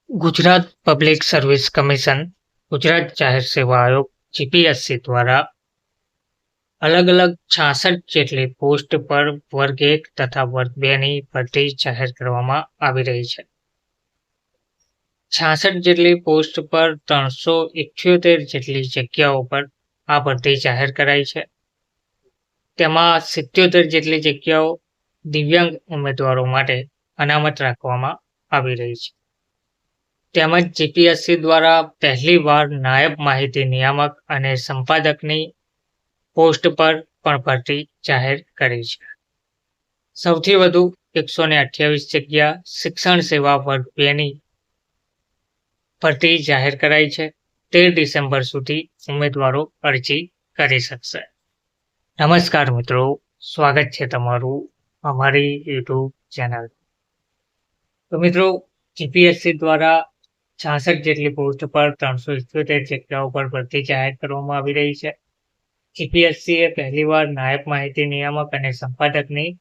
Gujarat public service commission, Gujarat જાહેર સેવા આયોગ GPSC દ્વારા અલગ અલગ 66 જેટલી પોસ્ટ પર વર્ગ 1 તથા વર્ગ 2 ની ભરતી જાહેર કરવામાં આવી રહી છે. 66 જેટલી પોસ્ટ પર 378 જેટલી જગ્યાઓ પર આ ભરતી જાહેર કરાઈ છે. તેમાં 77 જેટલી જગ્યાઓ દિવ્યાંગ ઉમેદવારો માટે અનામત રાખવામાં આવી રહી છે. તેમજ જીપીએસસી દ્વારા પહેલીવાર નાયબ માહિતી નિયામક અને સંપાદકની પોસ્ટ પર પણ ભરતી જાહેર કરી છે. સૌથી વધુ 128 જગ્યા શિક્ષણ સેવા વર્ગ 2 ની ભરતી જાહેર કરાઈ છે. 13 ડિસેમ્બર સુધી ઉમેદવારો અરજી કરી શકશે. નમસ્કાર મિત્રો, સ્વાગત છે તમારું અમારી યુટ્યુબ ચેનલ. તો મિત્રો, જીપીએસસી દ્વારા 66 જેટલી પોસ્ટ પર 378 જગ્યાઓ પર ભરતી જાહેર કરવામાં આવી રહી છે. જીપીએસસીએ પહેલીવાર નાયબ માહિતી નિયામક અને સંપાદકની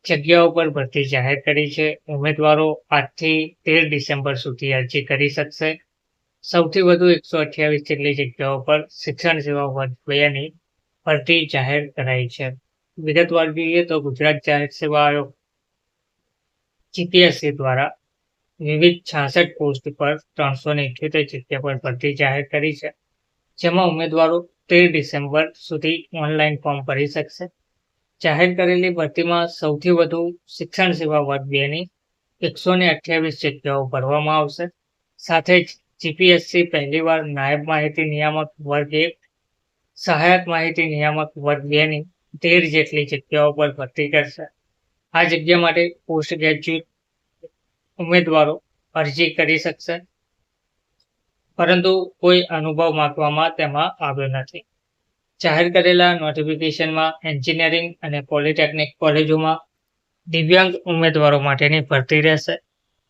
જગ્યાઓ પર ભરતી જાહેર કરી છે. ઉમેદવારો આજથી 13 ડિસેમ્બર સુધી અરજી કરી શકશે. સૌથી વધુ 128 જેટલી જગ્યાઓ પર શિક્ષણ સેવા વર્ગ 2 ની ભરતી જાહેર કરાઈ છે. વિગતવાર જોઈએ તો ગુજરાત જાહેર સેવા આયોગ જીપીએસસી દ્વારા વિવિધ 66 પોસ્ટ પર 378 જગ્યા પર ભરતી જાહેર કરી છે, જેમાં ઉમેદવારો 13 ડિસેમ્બર સુધી ઓનલાઈન ફોર્મ ભરી શકશે. જાહેર કરેલી ભરતીમાં સૌથી વધુ શિક્ષણ સેવા વર્ગ 2 ની 128 જગ્યાઓ ભરવામાં આવશે. સાથે જ જીપીએસસી પહેલીવાર નાયબ માહિતી નિયામક વર્ગ 1, સહાયક માહિતી નિયામક વર્ગ 2 ની 13 જેટલી જગ્યાઓ પર ભરતી કરશે. આ જગ્યા માટે પોસ્ટ ગ્રેજ્યુએટ ઉમેદવારો અરજી કરી શકશે, પરંતુ કોઈ અનુભવ માંગવામાં તેમાં આવ્યો નથી. જાહેર કરેલા નોટિફિકેશનમાં એન્જિનિયરિંગ અને પોલિટેકનિક કોલેજોમાં દિવ્યાંગ ઉમેદવારો માટેની ભરતી રહેશે.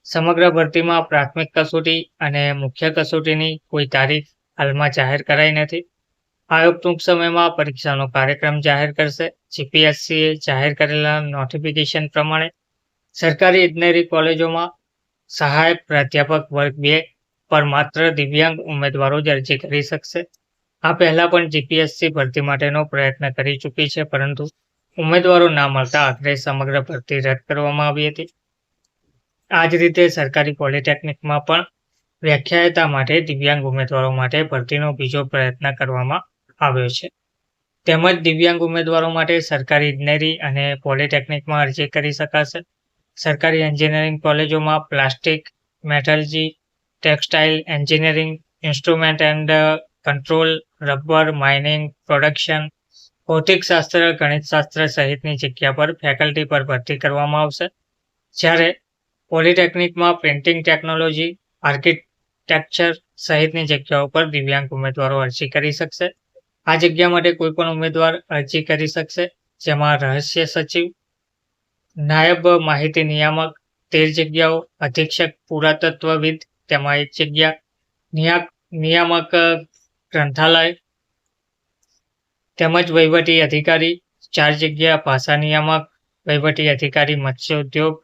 સમગ્ર ભરતીમાં પ્રાથમિક કસોટી અને મુખ્ય કસોટીની કોઈ તારીખ હાલમાં જાહેર કરાઈ નથી. આયોગ ટૂંક સમયમાં પરીક્ષાનો કાર્યક્રમ જાહેર કરશે. જીપીએસસીએ જાહેર કરેલા નોટિફિકેશન પ્રમાણે સરકારી ઇજનેરી કોલેજોમાં સહાયક પ્રાધ્યાપક વર્ગ 2 પર માત્ર દિવ્યાંગ ઉમેદવારો જ અરજી કરી શકશે. આ પહેલા પણ જીપીએસસી ભરતી માટેનો પ્રયત્ન કરી ચૂકી છે, પરંતુ ઉમેદવારો ના મળતા આખરે સમગ્ર ભરતી રદ કરવામાં આવી હતી. આ જ રીતે સરકારી પોલિટેકનિકમાં પણ વ્યાખ્યાયતા માટે દિવ્યાંગ ઉમેદવારો માટે ભરતીનો બીજો પ્રયત્ન કરવામાં આવ્યો છે. તેમજ દિવ્યાંગ ઉમેદવારો માટે સરકારી ઇજનેરી અને પોલિટેકનિકમાં અરજી કરી શકાશે. સરકારી એન્જિનિયરિંગ કોલેજોમાં plastic, metallurgy, textile engineering, instrument and control, rubber, mining, production, ભૌતિકશાસ્ત્ર, ગણિતશાસ્ત્ર સહિતની જગ્યા પર ફેકલ્ટી પર ભરતી કરવામાં આવશે. જ્યારે પોલિટેકનિકમાં પ્રિન્ટિંગ ટેકનોલોજી, આર્કિટેક્ચર સહિતની જગ્યાઓ પર દિવ્યાંગ ઉમેદવારો અરજી કરી શકશે. આ જગ્યા માટે કોઈ પણ ઉમેદવાર અરજી કરી શકશે, જેમાં રહસ્ય સચિવ, નાયબ માહિતી નિયામક 13 જગ્યાઓ, અધિક્ષક પુરાતત્વવિદ તેમાં 1 જગ્યા, નિયામક ગ્રંથાલય તેમજ વહીવટી અધિકારી 4 જગ્યા, ભાષા નિયામક, વહીવટી અધિકારી મત્સ્ય ઉદ્યોગ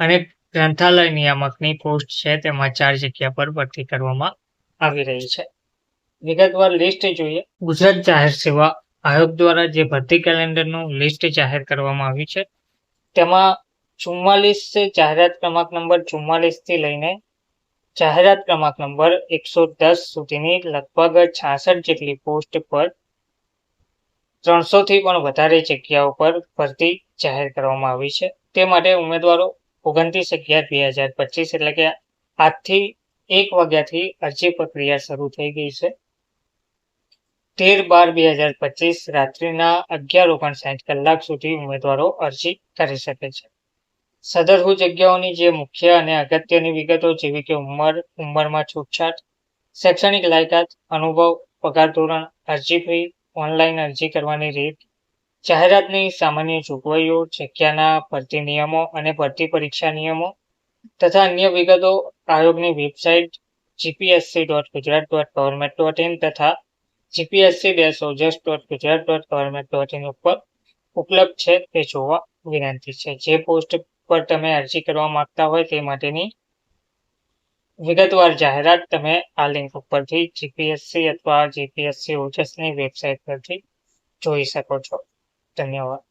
અને ગ્રંથાલય નિયામકની પોસ્ટ છે, તેમાં 4 જગ્યા પર ભરતી કરવામાં આવી રહી છે. વિગતવાર લિસ્ટ જોઈએ. ગુજરાત જાહેર સેવા આયોગ દ્વારા જે ભરતી કેલેન્ડરનું લિસ્ટ જાહેર કરવામાં આવ્યું છે, તેમાં 44 જાહેરાત ક્રમાંક નંબર 44 થી લઈને જાહેરાત ક્રમાંક નંબર 110 સુધીની લગભગ 66 જેટલી પોસ્ટ પર 300 થી પણ વધારે જગ્યાઓ પર ભરતી જાહેર કરવામાં આવી છે. તે માટે ઉમેદવારો 29/11/2025 એટલે કે આજથી 1 વાગ્યાથી અરજી પ્રક્રિયા શરૂ થઈ ગઈ છે. 13/12/2025 રાત્રિના 11:59 કલાક સુધી ઉમેદવારો અરજી કરી શકે છે. સદરહુ જગ્યાઓની જે મુખ્ય અને અગત્યની વિગતો જેવી કે ઉંમરમાં છૂટછાટ, શૈક્ષણિક લાયકાત, અનુભવ, પગાર ધોરણ, અરજી ફી, ઓનલાઈન અરજી કરવાની રીત, જાહેરાતની સામાન્ય જોગવાઈઓ, જગ્યાના ભરતી નિયમો અને ભરતી પરીક્ષા નિયમો તથા અન્ય વિગતો આયોગની વેબસાઇટ gpsc.gujarat.government.in તથા gpsc-ojas.gujarat.government.in ઉપર ઉપલબ્ધ છે તે જોવા વિનંતી છે. જે પોસ્ટ પર તમે અરજી કરવા માંગતા હોય તે માટેની વિગતવાર જાહેરાત તમે આ લિંક ઉપરથી જીપીએસસી અથવા જીપીએસસી ઓજસની વેબસાઇટ પરથી જોઈ શકો છો. ધન્યવાદ.